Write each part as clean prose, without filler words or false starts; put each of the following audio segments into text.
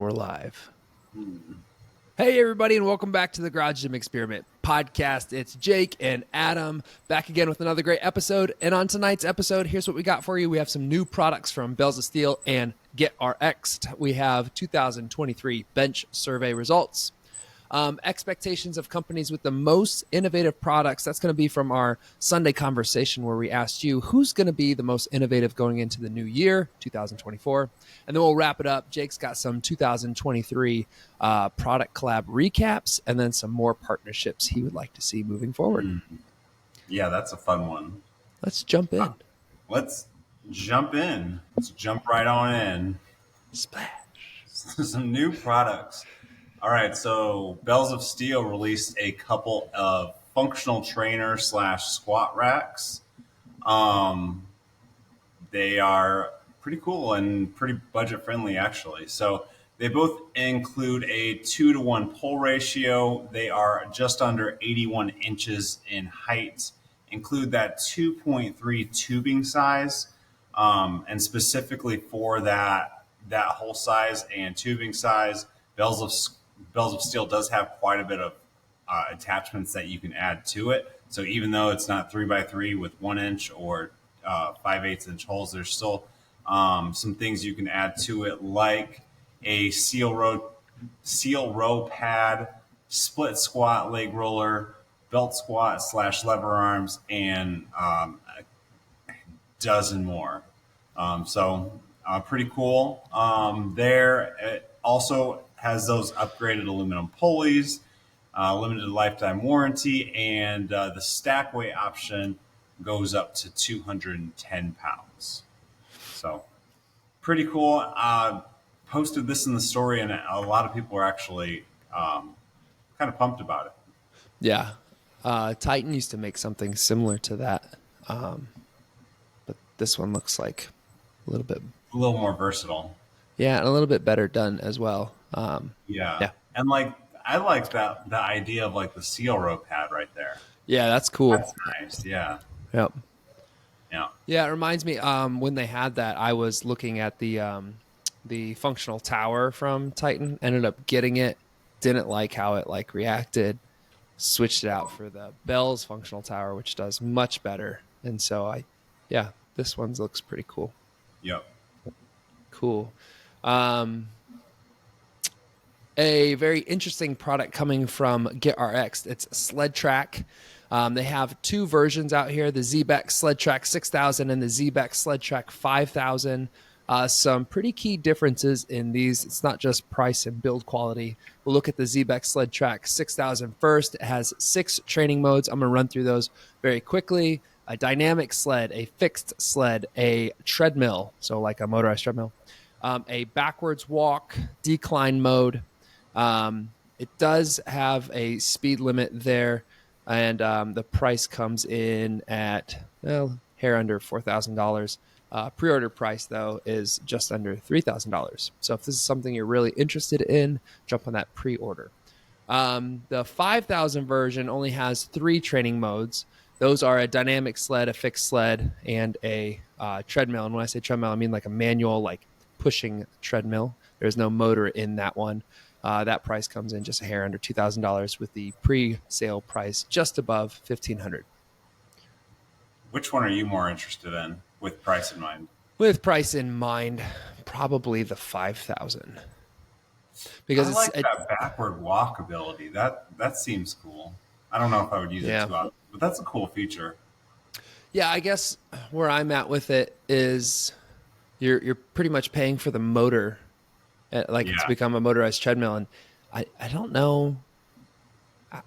We're live. Hey, everybody, and welcome back to the Garage Gym Experiment podcast. It's Jake and Adam back again with another great episode. And on tonight's episode, here's what we got for you. We have some new products from Bells of Steel and Get RXd. We have 2023 bench survey results. Expectations of companies with the most innovative products. That's going to be from our Sunday conversation where we asked you who's going to be the most innovative going into the new year, 2024. And then we'll wrap it up. Jake's got some 2023 product collab recaps and then some more partnerships he would like to see moving forward. Yeah, that's a fun one. Let's jump in. Let's jump right on in. Splash. Some new products. All right, so Bells of Steel released a couple of functional trainer / squat racks. They are pretty cool and pretty budget friendly, actually. So they both include a 2-to-1 pull ratio. They are just under 81 inches in height. Include that 2.3 tubing size, and specifically for that hole size and tubing size, Bells of Steel does have quite a bit of attachments that you can add to it. So even though it's not 3x3 with 1 inch or 5/8 inch holes, there's still some things you can add to it, like a seal row pad, split squat leg roller, belt squat / lever arms, and a dozen more. So pretty cool. It also has those upgraded aluminum pulleys, limited lifetime warranty, and the stack weight option goes up to 210 pounds. So pretty cool. Posted this in the story, and a lot of people are actually kind of pumped about it. Yeah. Titan used to make something similar to that. But this one looks like a little more versatile. Yeah, and a little bit better done as well. Yeah. And I like the idea of like the seal row pad right there. Yeah, that's cool. That's nice. Yeah. Yep. Yeah. Yeah, it reminds me when they had that, I was looking at the functional tower from Titan, ended up getting it, didn't like how it reacted, switched it out for the Bell's functional tower, which does much better. And so this one looks pretty cool. Yep. Cool. A very interesting product coming from Get RXd. It's SledTracs. They have two versions out here, the ZBEC SledTracs 6000 and the ZBEC SledTracs 5000. Some pretty key differences in these. It's not just price and build quality. We'll look at the ZBEC SledTracs 6000 first. It has 6 training modes. I'm going to run through those very quickly. A dynamic sled, a fixed sled, a treadmill, so like a motorized treadmill, a backwards walk, decline mode. It does have a speed limit there, and the price comes in at hair under $4,000. Pre-order price, though, is just under $3,000. So if this is something you're really interested in, jump on that pre-order. The 5000 version only has 3 training modes. Those are a dynamic sled, a fixed sled, and a treadmill. And when I say treadmill, I mean like a manual, pushing treadmill. There's no motor in that one. That price comes in just a hair under $2,000 with the pre-sale price just above $1,500. Which one are you more interested in with price in mind? With price in mind, probably the 5000. Because I like that backward walk ability. That seems cool. I don't know if I would use it too often, but that's a cool feature. Yeah, I guess where I'm at with it is you're pretty much paying for the motor. It's become a motorized treadmill, and I don't know.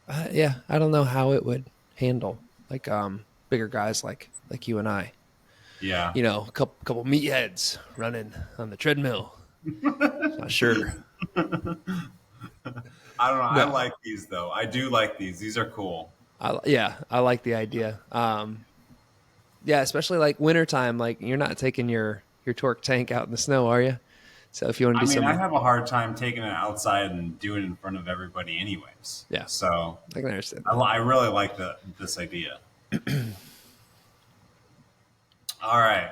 I don't know how it would handle bigger guys like you and I. Yeah, a couple meatheads running on the treadmill. Not sure. I don't know. No. I like these though. I do like these. These are cool. I like the idea. Especially wintertime. You're not taking your torque tank out in the snow, are you? So if you want to do I have a hard time taking it outside and doing it in front of everybody anyways. Yeah. So I can understand. I really like this idea. All right.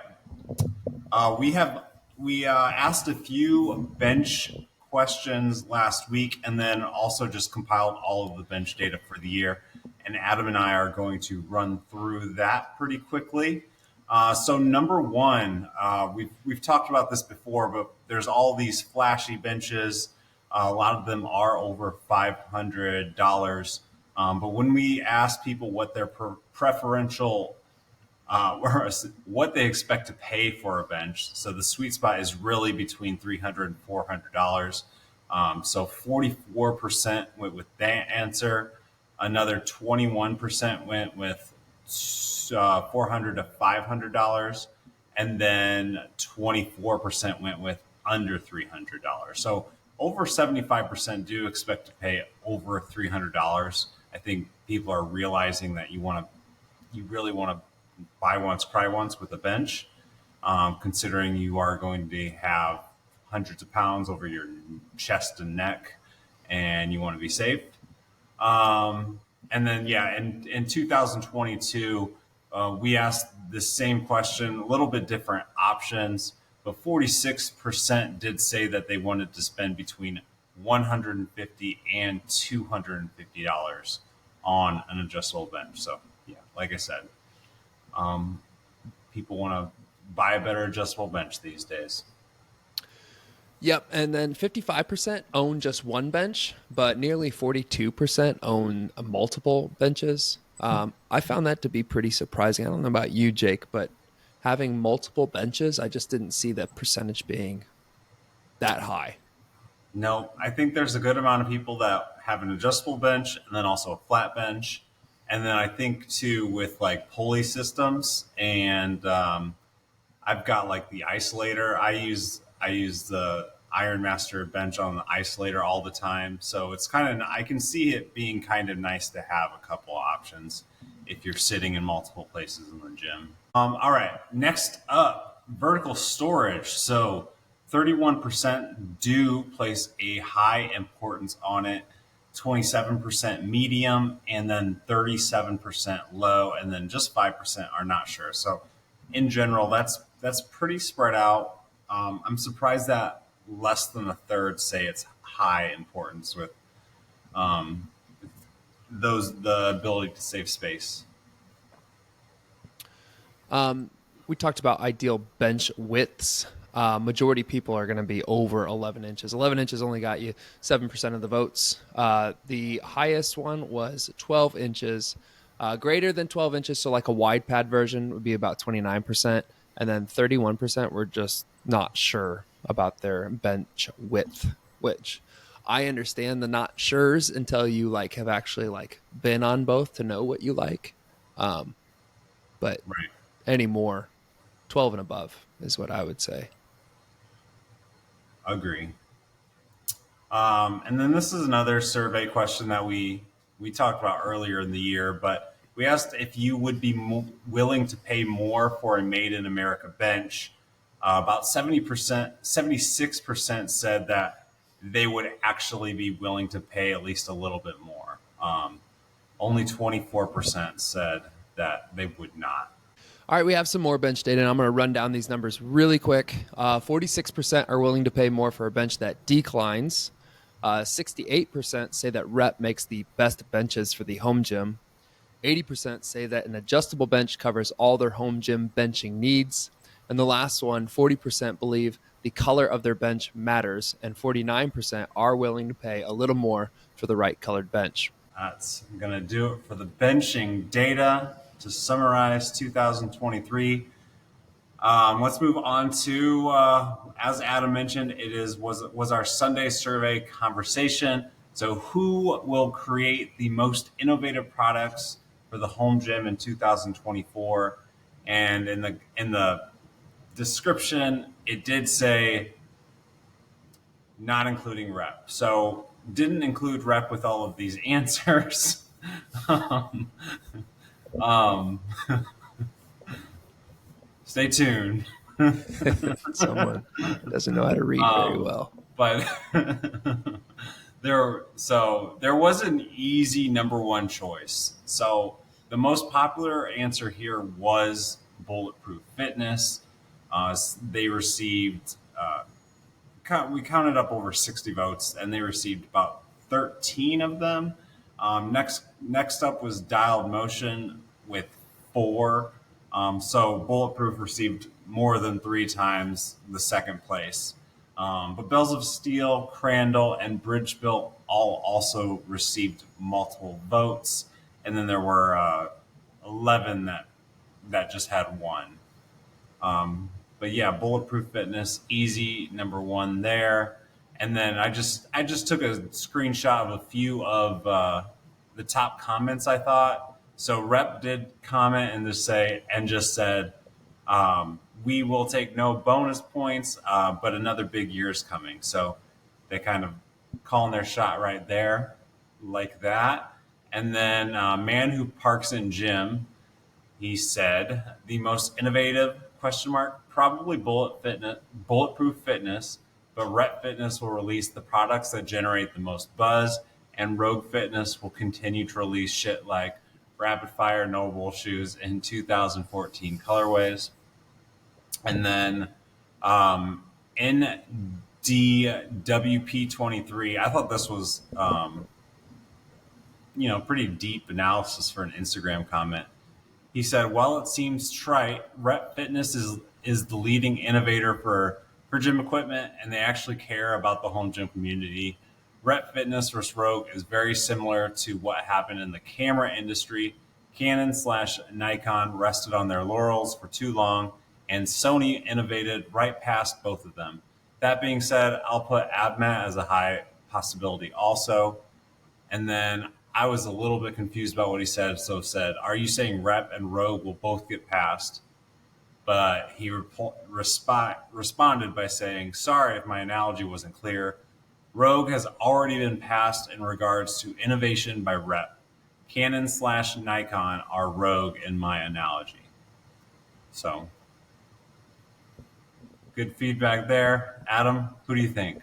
We asked a few bench questions last week, and then also just compiled all of the bench data for the year. And Adam and I are going to run through that pretty quickly. So number one, we've talked about this before, but there's all these flashy benches. A lot of them are over $500. But when we ask people what their preferential or what they expect to pay for a bench. So the sweet spot is really between $300 and $400. So 44% went with that answer. Another 21% went with $400 to $500, and then 24% went with under $300. So over 75% do expect to pay over $300. I think people are realizing that you really want to buy once, cry once with a bench, considering you are going to have hundreds of pounds over your chest and neck, and you want to be safe. And then, yeah, in 2022, we asked the same question, a little bit different options, but 46% did say that they wanted to spend between $150 and $250 on an adjustable bench. So, yeah, like I said, people want to buy a better adjustable bench these days. Yep. And then 55% own just one bench, but nearly 42% own multiple benches. I found that to be pretty surprising. I don't know about you, Jake, but having multiple benches, I just didn't see the percentage being that high. No, I think there's a good amount of people that have an adjustable bench and then also a flat bench. And then I think too with like pulley systems, and I've got like the isolator. I use the Iron Master bench on the isolator all the time. So it's kind of, I can see it being kind of nice to have a couple options if you're sitting in multiple places in the gym. All right, next up, vertical storage. So 31% do place a high importance on it, 27% medium, and then 37% low, and then just 5% are not sure. So in general, that's pretty spread out. I'm surprised that less than a third say it's high importance with the ability to save space. We talked about ideal bench widths. Majority people are going to be over 11 inches. 11 inches only got you 7% of the votes. The highest one was 12 inches. Greater than 12 inches, so like a wide pad version would be about 29%. And then 31% were just not sure about their bench width, which I understand the not sures until you like have actually like been on both to know what you like. But Right. anymore, 12 and above is what I would say. Agree. And then this is another survey question that we talked about earlier in the year, but we asked if you would be willing to pay more for a made in America bench. About 70%, 76% said that they would actually be willing to pay at least a little bit more. Only 24% said that they would not. All right, we have some more bench data, and I'm going to run down these numbers really quick. 46% are willing to pay more for a bench that declines. 68% say that rep makes the best benches for the home gym. 80% say that an adjustable bench covers all their home gym benching needs. And the last one, 40% believe the color of their bench matters, and 49% are willing to pay a little more for the right colored bench. That's going to do it for the benching data. To summarize 2023, let's move on to, as Adam mentioned, was our Sunday survey conversation. So who will create the most innovative products for the home gym in 2024? And in the description, it did say not including rep. So didn't include rep with all of these answers. Stay tuned. Someone doesn't know how to read very well. But there was an easy number one choice. So the most popular answer here was Bulletproof Fitness. They received we counted up over 60 votes, and they received about 13 of them. Next up was Dialed Motion with 4. So Bulletproof received more than 3 times the second place. But Bells of Steel, Crandall, and Bridge Built all also received multiple votes, and then there were 11 that just had 1. But yeah, Bulletproof Fitness, easy number 1 there. And then I just took a screenshot of a few of the top comments, I thought. So Rep did comment and just said, we will take no bonus points, but another big year is coming. So they kind of calling their shot right there, like that. And then Man Who Parks in Gym, he said, the most innovative, ? Probably Bulletproof Fitness, but Rep Fitness will release the products that generate the most buzz, and Rogue Fitness will continue to release shit like Rapid Fire Noble shoes in 2014 colorways. And then NDWP23, I thought this was, pretty deep analysis for an Instagram comment. He said, while it seems trite, Rep Fitness is the leading innovator for gym equipment, and they actually care about the home gym community. Rep Fitness versus Rogue is very similar to what happened in the camera industry. Canon/Nikon rested on their laurels for too long, and Sony innovated right past both of them. That being said, I'll put AbMat as a high possibility also. And then I was a little bit confused about what he said. So said, are you saying Rep and Rogue will both get passed? But he responded by saying, sorry if my analogy wasn't clear. Rogue has already been passed in regards to innovation by Rep. Canon/Nikon are Rogue in my analogy. So good feedback there. Adam, who do you think?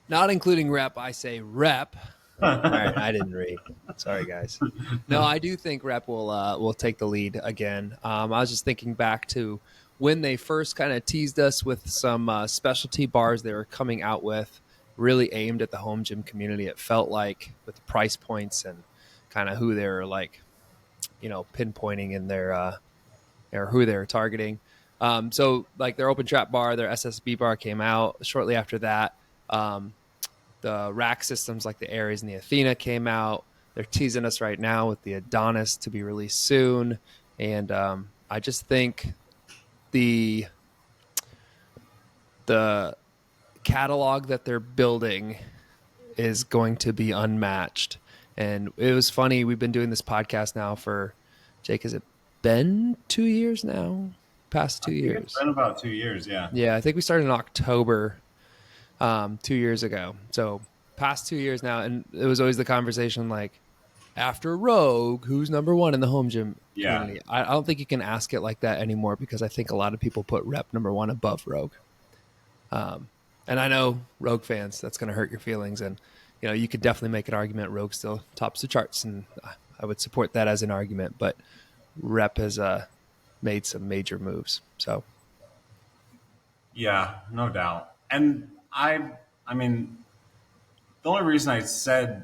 Not including Rep, I say Rep. All right, I didn't read. Sorry, guys. No, I do think Rep will take the lead again. I was just thinking back to when they first kind of teased us with some specialty bars they were coming out with, really aimed at the home gym community. It felt like with the price points and kind of who they were pinpointing in their or who they were targeting. So like their open trap bar, their SSB bar came out shortly after that. The rack systems like the Ares and the Athena came out. They're teasing us right now with the Adonis to be released soon. And I just think the catalog that they're building is going to be unmatched. And it was funny. We've been doing this podcast now for, Jake, has it been 2 years now? Past 2 years. It's been about 2 years, yeah. Yeah, I think we started in October 2 years ago. So past 2 years now. And it was always the conversation like, after Rogue, who's number one in the home gym community? I don't think you can ask it like that anymore because I think a lot of people put Rep number one above Rogue. And I know Rogue fans, that's going to hurt your feelings. And, you could definitely make an argument Rogue still tops the charts. And I would support that as an argument. But Rep has made some major moves. So, yeah, no doubt. And I mean, the only reason I said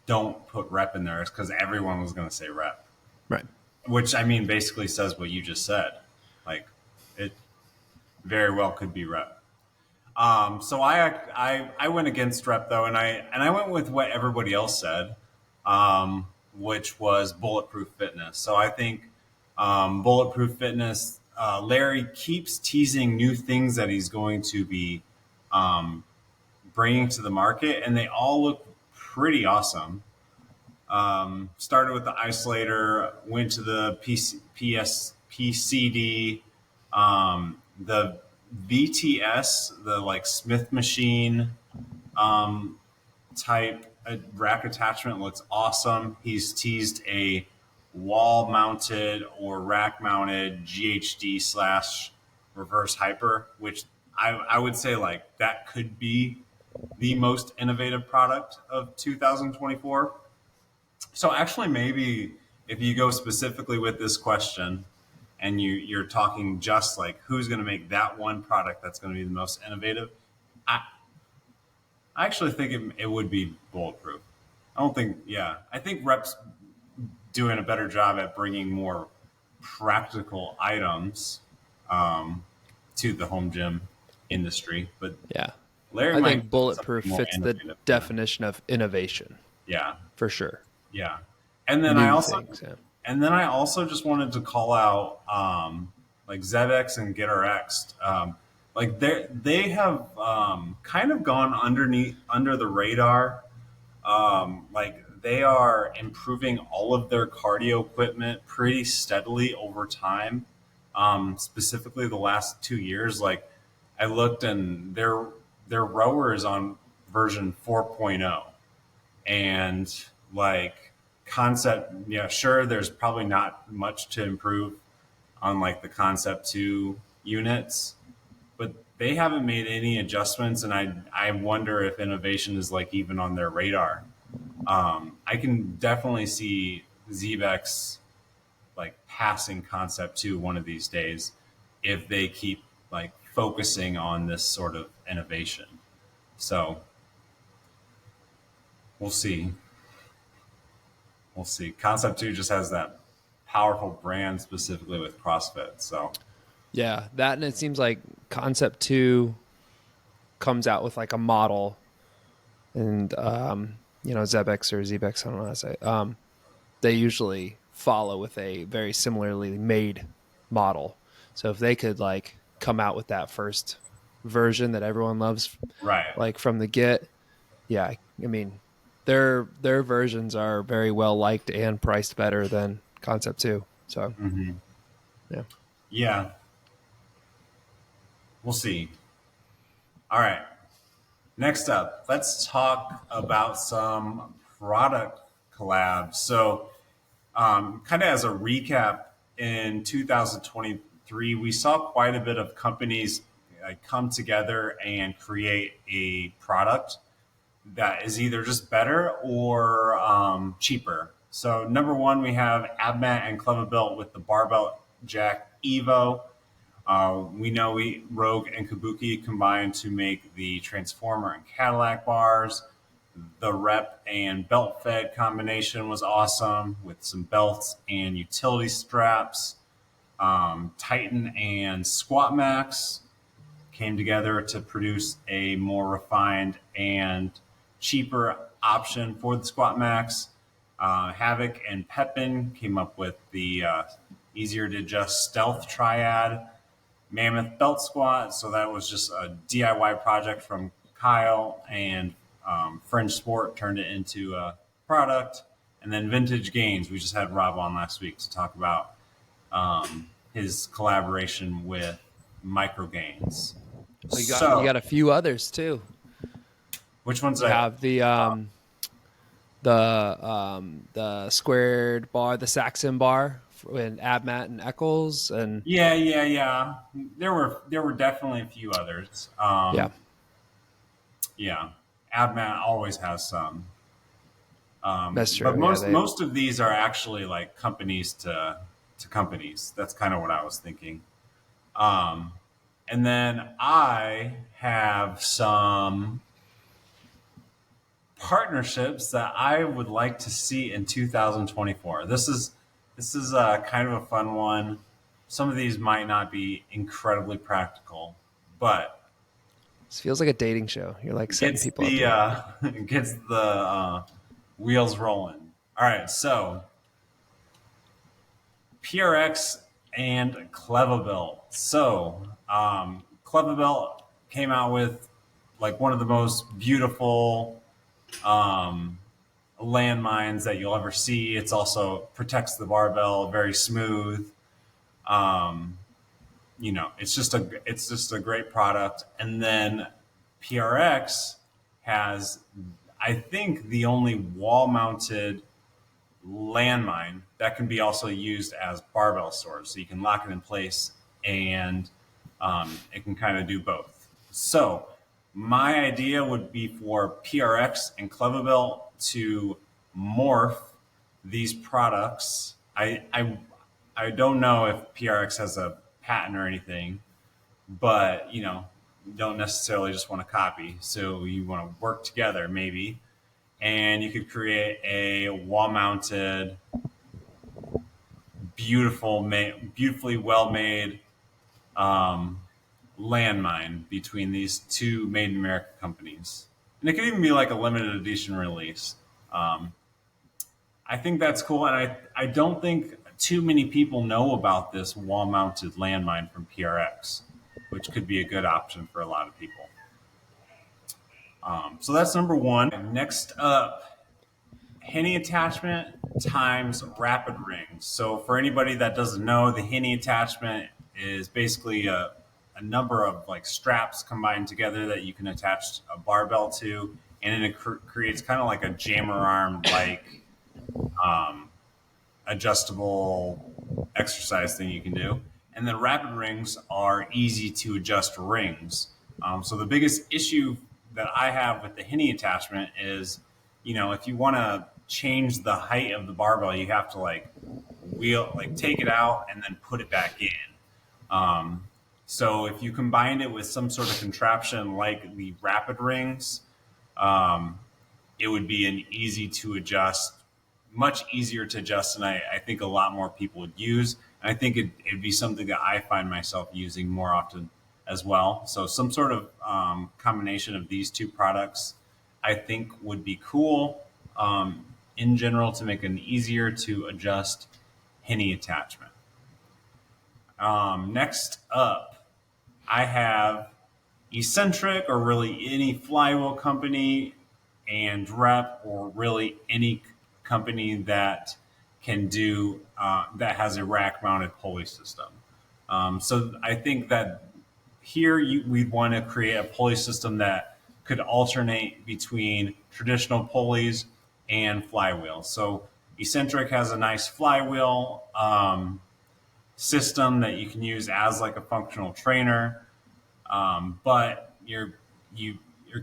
don't put Rep in there is because everyone was going to say Rep. Right. Which, basically says what you just said. Like, it very well could be Rep. So I went against Rep, though, and I went with what everybody else said, which was Bulletproof Fitness. So I think Bulletproof Fitness, Larry keeps teasing new things that he's going to be bringing to the market, and they all look pretty awesome. Started with the Isolator, went to the PCD, the VTS, the Smith machine type rack attachment looks awesome. He's teased a wall mounted or rack mounted GHD / reverse hyper, which I would say that could be the most innovative product of 2024. So actually, maybe if you go specifically with this question and you're talking just who's going to make that one product that's going to be the most innovative, I, I actually think it would be bulletproof. I don't think, yeah. I think Rep's doing a better job at bringing more practical items um, to the home gym industry. But Yeah. Larry I might think do bulletproof something more fits the innovative. definition of innovation Yeah, for sure. yeah. And then New things. Yeah. I also just wanted to call out like ZX and Get RXd. Like they have kind of gone under the radar. Like they are improving all of their cardio equipment pretty steadily over time. Specifically, the last 2 years, like I looked and their rower is on version 4.0, and like concept, yeah, sure, there's probably not much to improve on like the concept 2 units, but they haven't made any adjustments, and I wonder if innovation is like even on their radar. I can definitely see Zebex like passing concept 2 one of these days if they keep like focusing on this sort of innovation. So we'll see. We'll see. Concept 2 just has that powerful brand specifically with CrossFit. So Yeah, that, and it seems like Concept 2 comes out with like a model, and Zebex or Zebex, I don't know how to say it. They usually follow with a very similarly made model. So if they could like come out with that first version that everyone loves, right. like from the get, yeah, I mean, their versions are very well liked and priced better than Concept 2. So yeah. Yeah. We'll see. All right. Next up, let's talk about some product collabs. So, kind of as a recap, in 2023, we saw quite a bit of companies come together and create a product that is either just better or cheaper. So, number one, we have Abmat and Clever Built with the Barbell Jack Evo. We know Rogue and Kabuki combined to make the Transformer and Cadillac bars. The Rep and Belt Fed combination was awesome with some belts and utility straps. Titan and Squat Max came together to produce a more refined and cheaper option for the Squat Max. Havoc and Pepin came up with the easier to adjust Stealth Triad. Mammoth Belt Squat. So that was just a DIY project from Kyle, and Fringe Sport turned it into a product. And then Vintage Gains. We just had Rob on last week to talk about his collaboration with Micro Gains. You got a few others too. Which ones? You have the squared bar, the Saxon bar, and Abmat and Eccles, and yeah. There were definitely a few others. yeah. Abmat always has some. That's true. But most of these are actually like companies to companies. That's kind of what I was thinking. And then I have some partnerships that I would like to see in 2024. This is kind of a fun one. Some of these might not be incredibly practical, but this feels like a dating show. You're like setting people up. Gets the wheels rolling. All right, so PRX and Cleverbelt. So Cleverbelt came out with like one of the most beautiful landmines that you'll ever see. It's also protects the barbell, very smooth. It's just a great product. And then PRX has, I think, the only wall-mounted landmine that can be also used as barbell storage. So you can lock it in place, and it can kind of do both. So my idea would be for PRX and Cleverbelt to morph these products. I don't know if PRX has a patent or anything, but don't necessarily just want to copy. So you want to work together maybe, and you could create a wall-mounted, beautifully well-made um, landmine between these two Made in America companies. And it could even be like a limited edition release. Um, I think that's cool, and I don't think too many people know about this wall-mounted landmine from PRX, which could be a good option for a lot of people. So that's number one. Next up, Henny attachment times rapid rings. So for anybody that doesn't know, the Henny attachment is basically a number of like straps combined together that you can attach a barbell to, and then it creates kind of like a jammer arm like um, adjustable exercise thing you can do. And then rapid rings are easy to adjust rings. So the biggest issue that I have with the Henny attachment is, if you want to change the height of the barbell, you have to take it out and then put it back in. So if you combine it with some sort of contraption like the rapid rings, it would be an easy to adjust, much easier to adjust, and I think a lot more people would use. And I think it'd be something that I find myself using more often as well. So some sort of combination of these two products, I think, would be cool in general to make an easier to adjust Henny attachment. Next up, I have Eccentric, or really any flywheel company, and Rep, or really any company that can do that has a rack mounted pulley system. So I think that here we'd want to create a pulley system that could alternate between traditional pulleys and flywheels. So Eccentric has a nice flywheel system that you can use as like a functional trainer, but you're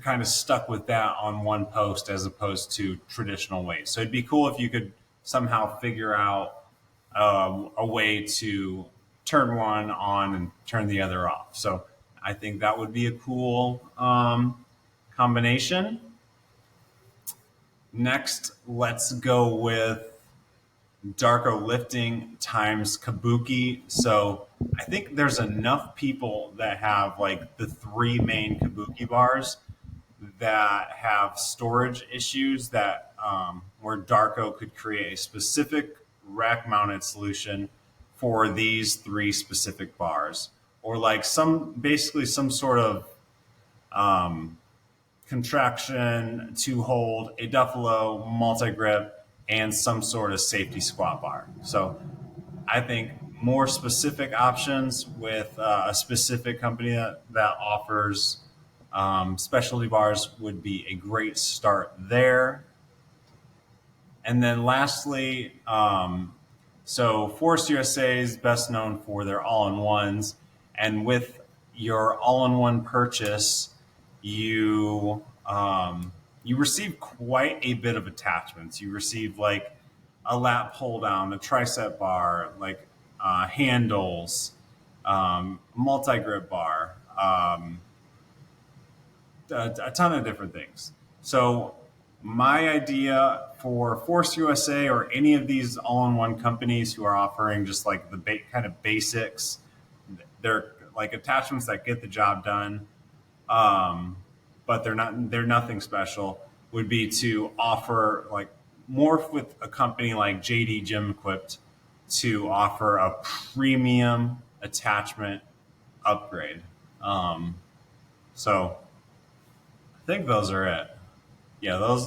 kind of stuck with that on one post as opposed to traditional weights. So it'd be cool if you could somehow figure out a way to turn one on and turn the other off. So I think that would be a cool combination. Next, let's go with Darko lifting times Kabuki. So I think there's enough people that have like the three main Kabuki bars that have storage issues that where Darko could create a specific rack mounted solution for these three specific bars, or like basically some sort of contraction to hold a Duffalo multi-grip and some sort of safety squat bar. So I think more specific options with a specific company that offers specialty bars would be a great start there. And then lastly, so Force USA is best known for their all-in-ones. And with your all-in-one purchase, you receive quite a bit of attachments. You receive like a lat pull down, a tricep bar, like handles, multi-grip bar, a ton of different things. So my idea for Force USA or any of these all-in-one companies who are offering just like the kind of basics, they're like attachments that get the job done, but they're nothing special, would be to offer like morph with a company like JD Gym Equipped to offer a premium attachment upgrade. So I think those are it. Yeah,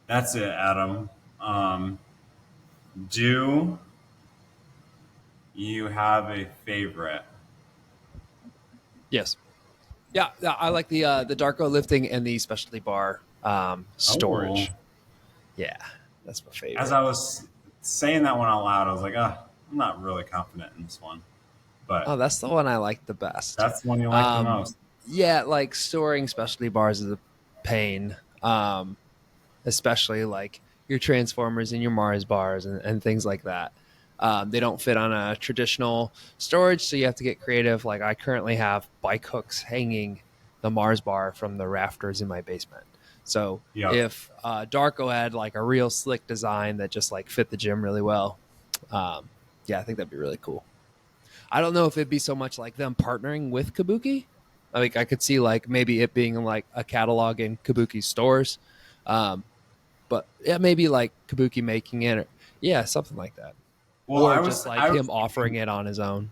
that's it, Adam. Do you have a favorite? Yes. Yeah, I like the Darko lifting and the specialty bar storage. Oh. Yeah, that's my favorite. As I was saying that one out loud, I was like, I'm not really confident in this one. But that's the one I like the best. That's the one you like the most. Yeah, like storing specialty bars is a pain, especially like your Transformers and your Mars bars and things like that. They don't fit on a traditional storage, so you have to get creative. Like I currently have bike hooks hanging the Mars bar from the rafters in my basement. So Yeah. if Darko had like a real slick design that just like fit the gym really well, yeah, I think that'd be really cool. I don't know if it'd be so much like them partnering with Kabuki. Like I could see like maybe it being like a catalog in Kabuki stores, but yeah, maybe like Kabuki making it, or, yeah, something like that, Well, or just like I was him offering it on his own.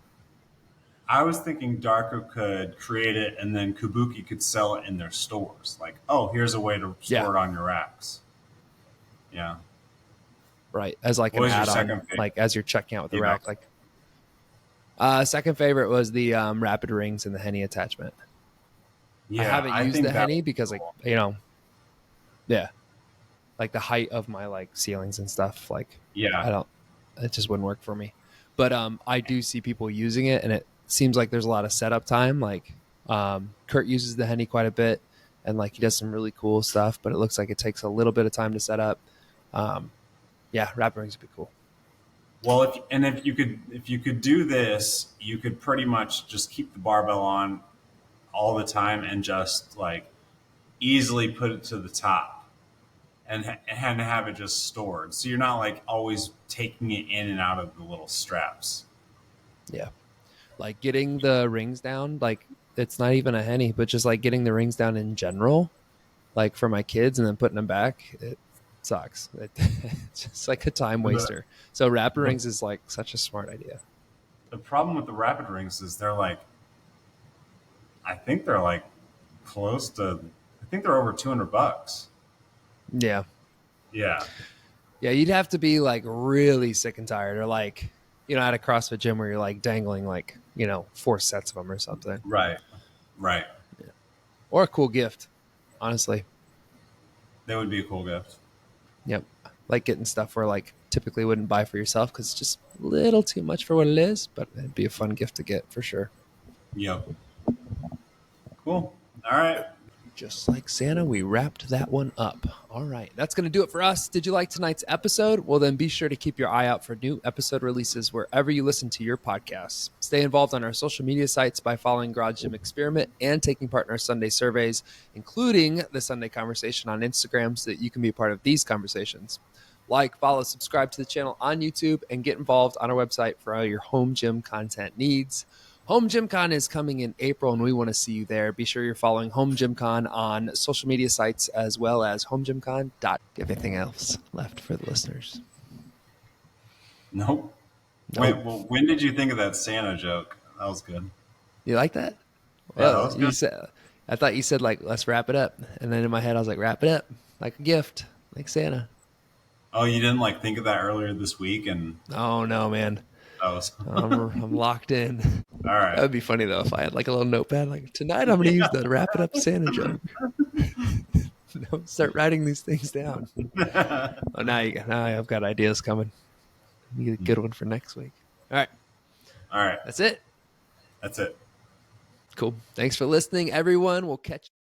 I was thinking Darko could create it and then Kabuki could sell it in their stores. Like, oh, here's a way to Yeah. store it on your racks. Yeah. Right, as like What an was your add-on, second favorite? like as you're checking out with the Yeah. rack. Like, second favorite was the rapid rings and the Henny attachment. Yeah, I haven't used think the that Henny would be because, like, cool. yeah, like the height of my like ceilings and stuff. Like, Yeah. it just wouldn't work for me. But I do see people using it, and it seems like there's a lot of setup time. Like, Kurt uses the Henny quite a bit, and like he does some really cool stuff. But it looks like it takes a little bit of time to set up. Yeah, rapid rings would be cool. Well, if you could do this, you could pretty much just keep the barbell on all the time and just like easily put it to the top and have it just stored. So you're not like always taking it in and out of the little straps. Yeah. Like getting the rings down, like it's not even a Henny, but just like getting the rings down in general, like for my kids and then putting them back, it sucks. It's just like a time waster. So rapid rings is like such a smart idea. The problem with the rapid rings is I think they're like close to, I think they're over $200. Yeah. Yeah. Yeah. You'd have to be like really sick and tired, or like, at a CrossFit gym where you're like dangling like, 4 sets of them or something. Right. Right. Yeah. Or a cool gift, honestly. That would be a cool gift. Yep. Like getting stuff where like typically wouldn't buy for yourself because it's just a little too much for what it is, but it'd be a fun gift to get for sure. Yep. Cool. All right. Just like Santa, we wrapped that one up. All right. That's going to do it for us. Did you like tonight's episode? Well, then be sure to keep your eye out for new episode releases wherever you listen to your podcasts. Stay involved on our social media sites by following Garage Gym Experiment and taking part in our Sunday surveys, including the Sunday Conversation on Instagram, so that you can be a part of these conversations. Like, follow, subscribe to the channel on YouTube, and get involved on our website for all your home gym content needs. Home Gym Con is coming in April, and we want to see you there. Be sure you're following Home Gym Con on social media sites as well as homegymcon. Anything else left for the listeners? Nope. Wait, well, when did you think of that Santa joke? That was good. You like that? Yeah, that was good. I thought you said, like, let's wrap it up. And then in my head, I was like, wrap it up. Like a gift. Like Santa. Oh, you didn't like think of that earlier this week? And Oh, no, man. I'm locked in. All right. That would be funny, though, if I had like a little notepad. Like, tonight I'm going to use the wrap it up Santa joke. Start writing these things down. Oh, now I've got ideas coming. You get a good one for next week. All right. All right. That's it. That's it. Cool. Thanks for listening, everyone. We'll catch you.